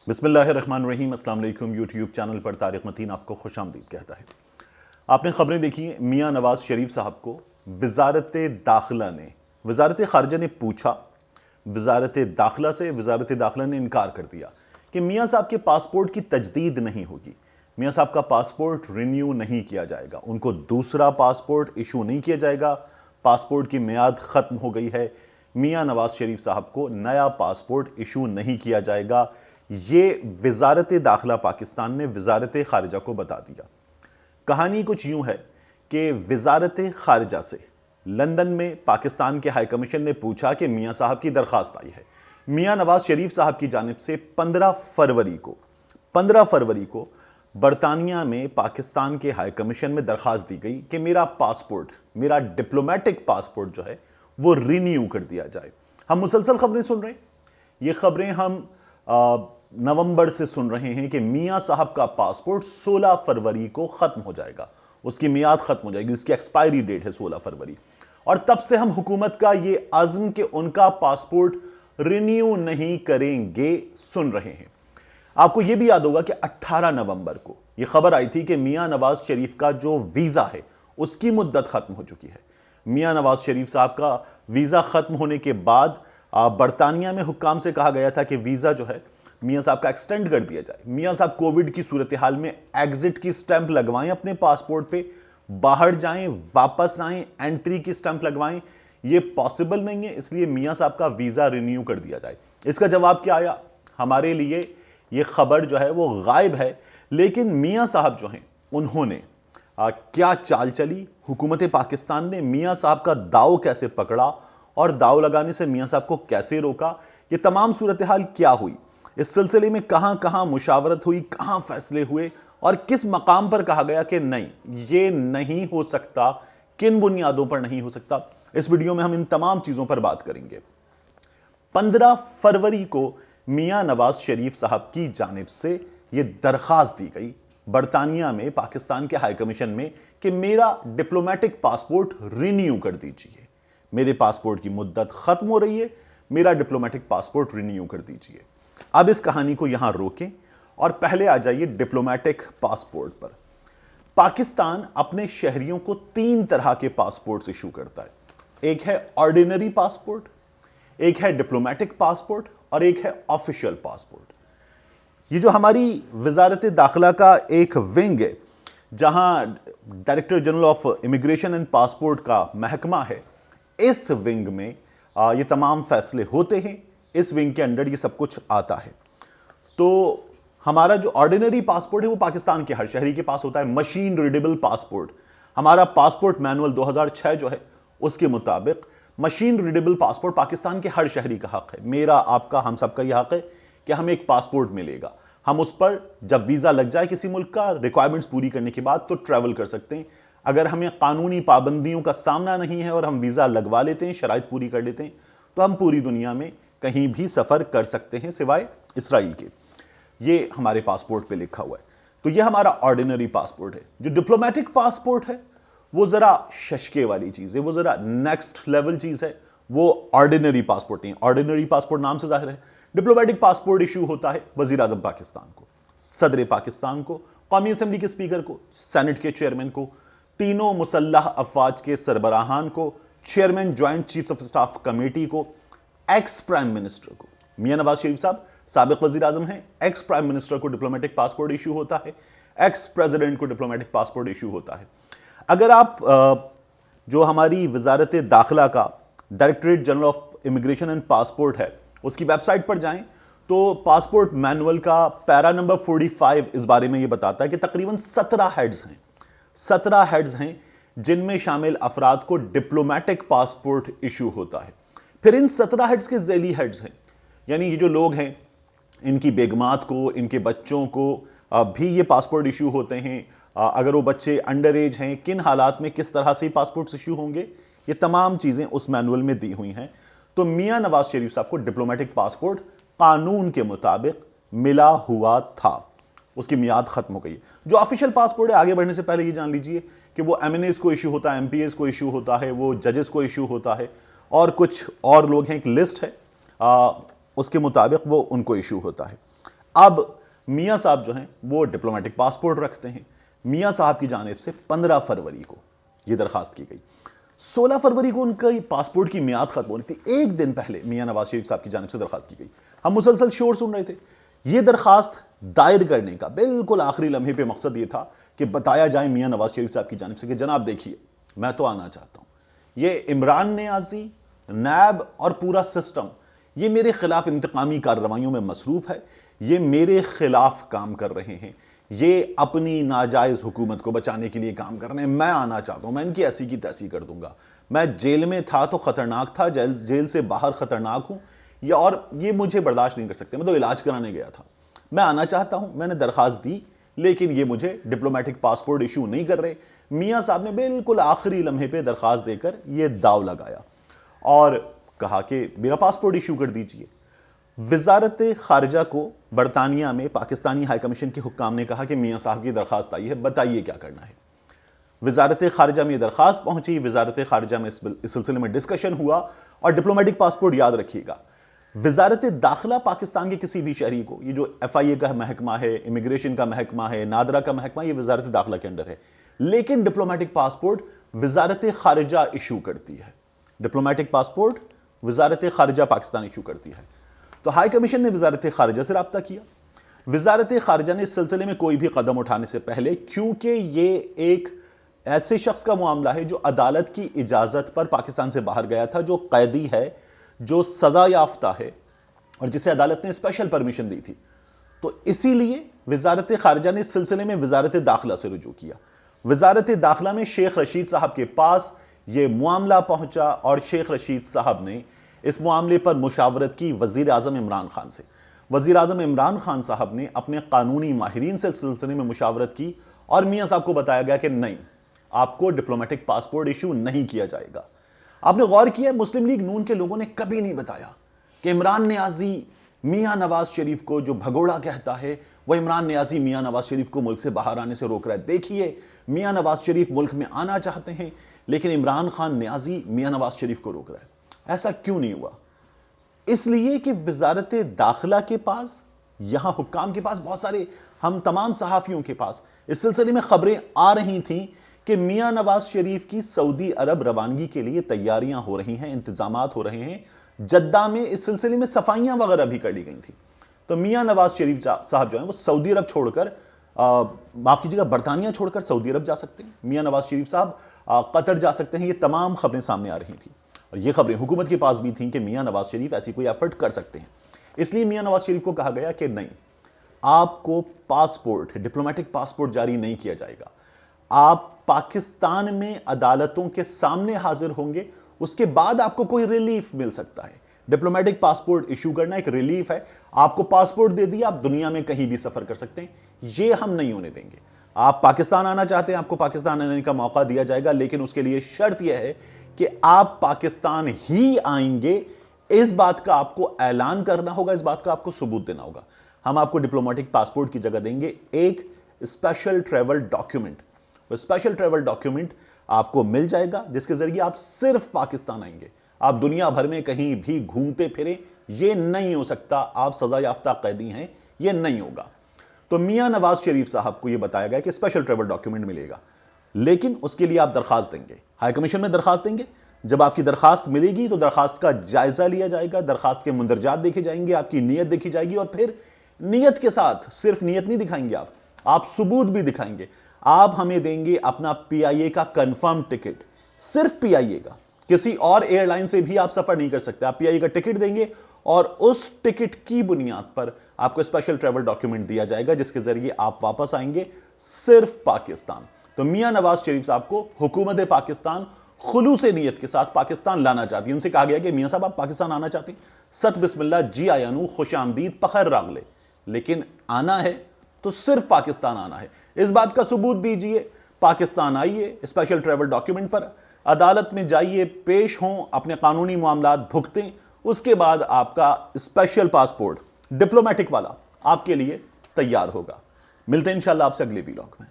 بسم اللہ الرحمن الرحیم۔ السلام علیکم۔ یوٹیوب چینل پر طارق متین آپ کو خوش آمدید کہتا ہے۔ آپ نے خبریں دیکھی ہیں، میاں نواز شریف صاحب کو وزارت خارجہ نے پوچھا، وزارت داخلہ نے انکار کر دیا کہ میاں صاحب کے پاسپورٹ کی تجدید نہیں ہوگی، میاں صاحب کا پاسپورٹ رینیو نہیں کیا جائے گا، ان کو دوسرا پاسپورٹ ایشو نہیں کیا جائے گا، پاسپورٹ کی میعاد ختم ہو گئی ہے، میاں نواز شریف صاحب کو نیا پاسپورٹ ایشو نہیں کیا جائے گا۔ یہ وزارت داخلہ پاکستان نے وزارت خارجہ کو بتا دیا۔ کہانی کچھ یوں ہے کہ وزارت خارجہ سے لندن میں پاکستان کے ہائی کمیشن نے پوچھا کہ میاں صاحب کی درخواست آئی ہے۔ میاں نواز شریف صاحب کی جانب سے 15 فروری کو برطانیہ میں پاکستان کے ہائی کمیشن میں درخواست دی گئی کہ میرا ڈپلومیٹک پاسپورٹ جو ہے وہ رینیو کر دیا جائے۔ ہم مسلسل خبریں سن رہے ہیں، یہ خبریں ہم نومبر سے سن رہے ہیں کہ میاں صاحب کا پاسپورٹ 16 فروری کو ختم ہو جائے گا، اس کی میعاد ختم ہو جائے گی، اس کی ایکسپائری ڈیٹ ہے 16 فروری، اور تب سے ہم حکومت کا یہ عزم کہ ان کا پاسپورٹ رینیو نہیں کریں گے سن رہے ہیں۔ آپ کو یہ بھی یاد ہوگا کہ 18 نومبر کو یہ خبر آئی تھی کہ میاں نواز شریف کا جو ویزا ہے اس کی مدت ختم ہو چکی ہے۔ میاں نواز شریف صاحب کا ویزا ختم ہونے کے بعد برطانیہ میں حکام سے کہا گیا تھا کہ ویزا جو ہے میاں صاحب کا ایکسٹینڈ کر دیا جائے۔ میاں صاحب کووڈ کی صورتحال میں ایگزٹ کی سٹیمپ لگوائیں اپنے پاسپورٹ پہ، باہر جائیں، واپس آئیں، انٹری کی سٹیمپ لگوائیں، یہ پاسبل نہیں ہے، اس لیے میاں صاحب کا ویزا رینیو کر دیا جائے۔ اس کا جواب کیا آیا؟ ہمارے لیے یہ خبر جو ہے وہ غائب ہے، لیکن میاں صاحب جو ہیں انہوں نے کیا چال چلی، حکومت پاکستان نے میاں صاحب کا داؤ کیسے پکڑا اور داؤ لگانے سے میاں صاحب کو کیسے روکا، یہ تمام صورتحال کیا ہوئی، اس سلسلے میں کہاں کہاں مشاورت ہوئی، کہاں فیصلے ہوئے، اور کس مقام پر کہا گیا کہ نہیں یہ نہیں ہو سکتا، کن بنیادوں پر نہیں ہو سکتا، اس ویڈیو میں ہم ان تمام چیزوں پر بات کریں گے۔ 15 فروری کو میاں نواز شریف صاحب کی جانب سے یہ درخواست دی گئی برطانیہ میں پاکستان کے ہائی کمیشن میں کہ میرا ڈپلومیٹک پاسپورٹ رینیو کر دیجئے، میرے پاسپورٹ کی مدت ختم ہو رہی ہے، میرا ڈپلومیٹک پاسپورٹ رینیو کر دیجئے۔ اب اس کہانی کو یہاں روکیں اور پہلے آ جائیے ڈپلومیٹک پاسپورٹ پر۔ پاکستان اپنے شہریوں کو 3 طرح کے پاسپورٹس ایشو کرتا ہے، ایک ہے آرڈینری پاسپورٹ، ایک ہے ڈپلومیٹک پاسپورٹ، اور ایک ہے آفیشل پاسپورٹ۔ یہ جو ہماری وزارت داخلہ کا ایک ونگ ہے جہاں director general of immigration and passport کا محکمہ ہے، اس ونگ میں یہ تمام فیصلے ہوتے ہیں، اس ونگ کے انڈر یہ سب کچھ آتا ہے۔ تو ہمارا جو آرڈینری پاسپورٹ ہے وہ پاکستان کے ہر شہری کے پاس ہوتا ہے، مشین ریڈیبل پاسپورٹ۔ ہمارا پاسپورٹ مینول 2006 جو ہے اس کے مطابق مشین ریڈیبل پاسپورٹ پاکستان کے ہر شہری کا حق ہے، میرا، آپ کا، ہم سب کا یہ حق ہے کہ ہمیں ایک پاسپورٹ ملے گا، ہم اس پر جب ویزا لگ جائے کسی ملک کا ریکوائرمنٹس پوری کرنے کے بعد تو ٹریول کر سکتے ہیں۔ اگر ہمیں قانونی پابندیوں کا سامنا نہیں ہے اور ہم ویزا لگوا لیتے ہیں، شرائط پوری کر لیتے ہیں، تو ہم پوری دنیا میں کہیں بھی سفر کر سکتے ہیں سوائے اسرائیل کے۔ یہ ہمارے پاسپورٹ پہ لکھا ہوا ہے، تو یہ ہمارا آرڈینری پاسپورٹ ہے۔ جو ڈپلومیٹک پاسپورٹ ہے وہ ذرا ششکے والی چیز ہے، وہ ذرا نیکسٹ لیول چیز ہے، وہ آرڈینری پاسپورٹ نہیں۔ آرڈینری پاسپورٹ نام سے ظاہر ہے، ڈپلومیٹک پاسپورٹ ایشو ہوتا ہے وزیر اعظم پاکستان کو، صدر پاکستان کو، قومی اسمبلی کے اسپیکر کو، سینٹ کے چیئرمین کو، تینوں مسلح افواج کے سربراہان کو، chairman joint chiefs of staff committee کو، ایکس پرائم منسٹر کو۔ میاں نواز شریف صاحب سابق وزیر اعظم ہیں، ایکس پرائم منسٹر کو ڈپلومیٹک پاسپورٹ ایشو ہوتا ہے، ایکس پریزیڈنٹ کو ڈپلومیٹک پاسپورٹ ایشو ہوتا ہے۔ اگر آپ جو ہماری وزارت داخلہ کا directorate general of immigration and passport ہے اس کی ویب سائٹ پر جائیں تو پاسپورٹ مینول کا پیرا نمبر 45 اس بارے میں یہ بتاتا ہے کہ تقریباً 17 ہیڈز ہیں جن میں شامل افراد کو ڈپلومیٹک پاسپورٹ ایشو ہوتا ہے۔ پھر ان 17 ہیڈز کے ذیلی ہیڈز ہیں، یعنی یہ جو لوگ ہیں ان کی بیگمات کو، ان کے بچوں کو بھی یہ پاسپورٹ ایشو ہوتے ہیں، اگر وہ بچے انڈر ایج ہیں کن حالات میں کس طرح سے پاسپورٹس ایشو ہوں گے، یہ تمام چیزیں اس مینول میں دی ہوئی ہیں۔ تو میاں نواز شریف صاحب کو ڈپلومیٹک پاسپورٹ قانون کے مطابق ملا ہوا تھا، اس کی میعاد ختم ہو گئی۔ جو آفیشل پاسپورٹ ہے، آگے بڑھنے سے پہلے یہ جان لیجئے کہ وہ ایم این ایز کو ایشو ہوتا ہے، ایم پی ایز کو ایشو ہوتا ہے، وہ ججز کو ایشو ہوتا ہے، اور کچھ اور لوگ ہیں، ایک لسٹ ہے اس کے مطابق وہ ان کو ایشو ہوتا ہے۔ اب میاں صاحب جو ہیں وہ ڈپلومیٹک پاسپورٹ رکھتے ہیں. میاں صاحب کی جانب سے 15 فروری کو یہ درخواست کی گئی. 16 فروری کو ان کا پاسپورٹ کی میعاد ختم ہونی تھی. ایک دن پہلے میاں نواز شریف صاحب کی جانب سے درخواست کی گئی. ہم مسلسل شور سن رہے تھے. یہ درخواست دائر کرنے کا بالکل آخری لمحے پہ مقصد یہ تھا کہ بتایا جائے میاں نواز شریف صاحب کی جانب سے کہ جناب دیکھیے میں تو آنا چاہتا ہوں. یہ عمران نیازی، نیب اور پورا سسٹم یہ میرے خلاف انتقامی کارروائیوں میں مصروف ہے. یہ میرے خلاف کام کر رہے ہیں. یہ اپنی ناجائز حکومت کو بچانے کے لیے کام کر رہے ہیں. میں آنا چاہتا ہوں. میں ان کی ایسی کی تیسی کر دوں گا. میں جیل میں تھا تو خطرناک تھا، جیل سے باہر خطرناک ہوں. اور یہ مجھے برداشت نہیں کر سکتے. میں تو علاج کرانے گیا تھا. میں آنا چاہتا ہوں. میں نے درخواست دی لیکن یہ مجھے ڈپلومیٹک پاسپورٹ ایشو نہیں کر رہے. میاں صاحب نے بالکل آخری لمحے پہ درخواست دے کر یہ داؤ لگایا اور کہا کہ میرا پاسپورٹ ایشو کر دیجئے. وزارت خارجہ کو برطانیہ میں پاکستانی ہائی کمیشن کے حکام نے کہا کہ میاں صاحب کی درخواست آئی ہے، بتائیے کیا کرنا ہے. وزارت خارجہ میں یہ درخواست پہنچی. وزارت خارجہ میں اس سلسلے میں ڈسکشن ہوا. اور ڈپلومیٹک پاسپورٹ یاد رکھیے گا، وزارت داخلہ پاکستان کے کسی بھی شہری کو، یہ جو ایف آئی اے کا محکمہ ہے، امیگریشن کا محکمہ ہے، نادرا کا محکمہ، یہ وزارت داخلہ کے اندر ہے. لیکن ڈپلومیٹک پاسپورٹ وزارت خارجہ ایشو کرتی ہے. ڈپلومیٹک پاسپورٹ وزارت خارجہ پاکستان ایشو کرتی ہے. تو ہائی کمیشن نے وزارت خارجہ سے رابطہ کیا. وزارت خارجہ نے اس سلسلے میں کوئی بھی قدم اٹھانے سے پہلے، کیونکہ یہ ایک ایسے شخص کا معاملہ ہے جو عدالت کی اجازت پر پاکستان سے باہر گیا تھا، جو قیدی ہے، جو سزا یافتہ ہے اور جسے عدالت نے اسپیشل پرمیشن دی تھی، تو اسی لیے وزارت خارجہ نے اس سلسلے میں وزارت داخلہ سے رجوع کیا. وزارت داخلہ میں شیخ رشید صاحب کے پاس یہ معاملہ پہنچا اور شیخ رشید صاحب نے اس معاملے پر مشاورت کی وزیر اعظم عمران خان سے. وزیر اعظم عمران خان صاحب نے اپنے قانونی ماہرین سے اس سلسلے میں مشاورت کی اور میاں صاحب کو بتایا گیا کہ نہیں، آپ کو ڈپلومیٹک پاسپورٹ ایشو نہیں کیا جائے گا. آپ نے غور کیا ہے مسلم لیگ نون کے لوگوں نے کبھی نہیں بتایا کہ عمران نیازی میاں نواز شریف کو جو بھگوڑا کہتا ہے، وہ عمران نیازی میاں نواز شریف کو ملک سے باہر آنے سے روک رہا ہے. دیکھیے میاں نواز شریف ملک میں آنا چاہتے ہیں لیکن عمران خان نیازی میاں نواز شریف کو روک رہا ہے. ایسا کیوں نہیں ہوا؟ اس لیے کہ وزارت داخلہ کے پاس، یہاں حکام کے پاس، بہت سارے ہم تمام صحافیوں کے پاس اس سلسلے میں خبریں آ رہی تھیں کہ میاں نواز شریف کی سعودی عرب روانگی کے لیے تیاریاں ہو رہی ہیں، انتظامات ہو رہے ہیں. جدہ میں اس سلسلے میں صفائیاں وغیرہ بھی کر لی گئی تھیں. تو میاں نواز شریف صاحب جو ہیں وہ سعودی عرب چھوڑ کر، معاف کیجیے گا، برطانیہ چھوڑ کر سعودی عرب جا سکتے ہیں. میاں نواز شریف صاحب قطر جا سکتے ہیں. یہ تمام خبریں سامنے آ رہی تھیں اور یہ خبریں حکومت کے پاس بھی تھیں کہ میاں نواز شریف ایسی کوئی ایفرٹ کر سکتے ہیں. اس لیے میاں نواز شریف کو کہا گیا کہ نہیں، آپ کو پاسپورٹ، ڈپلومیٹک پاسپورٹ جاری نہیں کیا جائے گا. آپ پاکستان میں عدالتوں کے سامنے حاضر ہوں گے، اس کے بعد آپ کو کوئی ریلیف مل سکتا ہے. ڈپلومیٹک پاسپورٹ ایشو کرنا ایک ریلیف ہے. آپ کو پاسپورٹ دے دیا، آپ دنیا میں کہیں بھی سفر کر سکتے ہیں. یہ ہم نہیں ہونے دیں گے. آپ پاکستان آنا چاہتے ہیں، آپ کو پاکستان آنے کا موقع دیا جائے گا، لیکن اس کے لیے شرط یہ ہے کہ آپ پاکستان ہی آئیں گے. اس بات کا آپ کو اعلان کرنا ہوگا، اس بات کا آپ کو ثبوت دینا ہوگا. ہم آپ کو ڈپلومیٹک پاسپورٹ کی جگہ دیں گے ایک اسپیشل ٹریول ڈاکیومنٹ. وہ اسپیشل ٹریول ڈاکیومنٹ آپ کو مل جائے گا جس کے ذریعے آپ صرف پاکستان آئیں گے. آپ دنیا بھر میں کہیں بھی گھومتے پھریں یہ نہیں ہو سکتا. آپ سزا یافتہ قیدی ہیں، یہ نہیں ہوگا. تو میاں نواز شریف صاحب کو یہ بتایا گیا کہ اسپیشل ٹریول ڈاکیومنٹ ملے گا، لیکن اس کے لیے آپ درخواست دیں گے، ہائی کمیشن میں درخواست دیں گے. جب آپ کی درخواست ملے گی تو درخواست کا جائزہ لیا جائے گا، درخواست کے مندرجات دیکھے جائیں گے، آپ کی نیت دیکھی جائے گی اور پھر نیت کے ساتھ صرف نیت نہیں دکھائیں گے، آپ ثبوت بھی دکھائیں گے. آپ ہمیں دیں گے اپنا پی آئی اے کا کنفرم ٹکٹ، صرف پی آئی اے کا. کسی اور ایئر لائن سے بھی آپ سفر نہیں کر سکتے. آپ پی آئی اے کا ٹکٹ دیں گے اور اس ٹکٹ کی بنیاد پر آپ کو اسپیشل ٹریول ڈاکیومنٹ دیا جائے گا جس کے ذریعے آپ واپس آئیں گے صرف پاکستان. تو میاں نواز شریف صاحب کو حکومت پاکستان خلوص نیت کے ساتھ پاکستان لانا چاہتی ہے. ان سے کہا گیا کہ میاں صاحب آپ پاکستان آنا چاہتے ہیں، ست بسم اللہ، جی آیا نو، خوش آمدید، پخیر راغلے، لیکن آنا ہے تو صرف پاکستان آنا ہے. اس بات کا ثبوت دیجئے. پاکستان آئیے اسپیشل ٹریول ڈاکیومنٹ پر، عدالت میں جائیے، پیش ہوں، اپنے قانونی معاملات بھگتیں. اس کے بعد آپ کا اسپیشل پاسپورٹ ڈپلومیٹک والا آپ کے لیے تیار ہوگا. ملتے ہیں انشاءاللہ آپ سے اگلے ویلاگ میں.